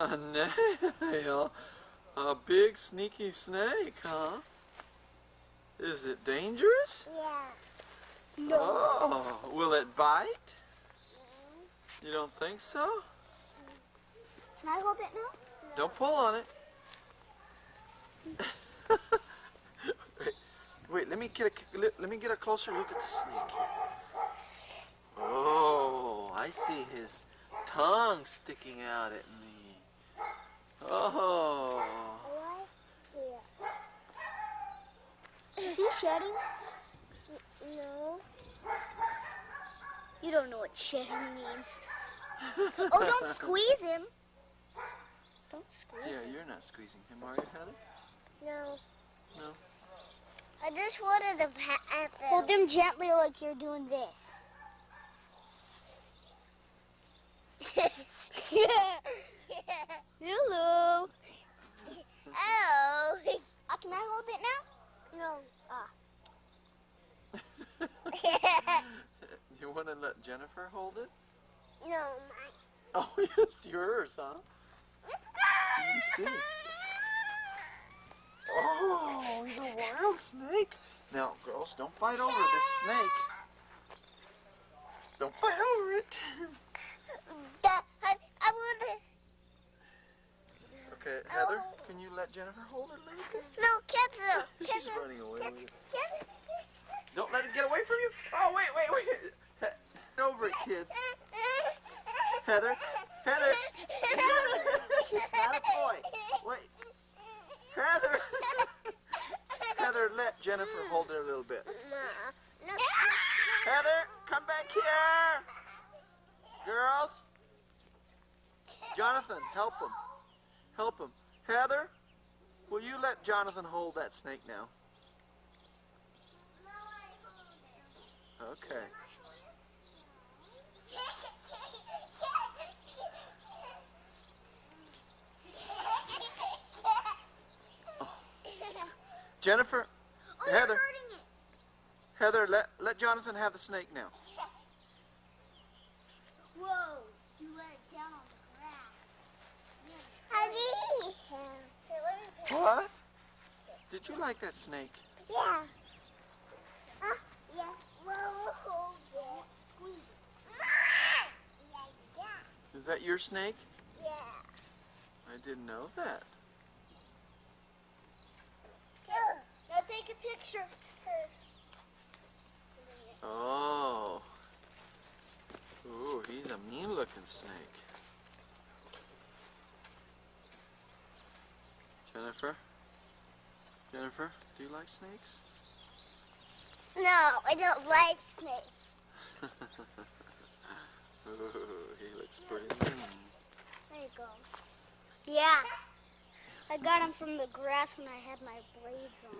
A nail? A big sneaky snake, huh? Is it dangerous? Yeah. No. Oh, will it bite? You don't think so? Can I hold it now? Don't pull on it. Wait, let me get a closer look at the snake here. Oh, I see his tongue sticking out at me. Oh. Is he shedding? No. You don't know what shedding means. Oh, don't squeeze him. Don't squeeze him. Yeah, you're not squeezing him, are you, Heather? No. No. I just wanted to pat them. Hold them gently like you're doing this. Hello. Hello. Can I hold it now? No. You want to let Jennifer hold it? No, mine. Oh, it's yours, huh? Let me see. Oh, he's a wild snake. Now, girls, don't fight over this snake. Don't fight over it. I want it. Okay, Heather, can you let Jennifer hold it a little bit? No, cancel. She's running away with it. Don't let it get away from you. Oh, wait. Over it, kids. Heather. It's not a toy. Wait. Heather. Heather, let Jennifer hold it a little bit. No. Heather, come back here. Girls. Jonathan, help him. Help him. Heather, will you let Jonathan hold that snake now? Okay. Jennifer, Heather, let Jonathan have the snake now. Whoa, you let it down on the grass. I need him. What? Did you like that snake? Yeah. Yeah. Whoa. Squeeze it. Is that your snake? Yeah. I didn't know that. Now take a picture. Oh. Ooh, he's a mean-looking snake. Jennifer, do you like snakes? No, I don't like snakes. Ooh, he looks pretty mean. There you go. Yeah. I got him from the grass when I had my blades on.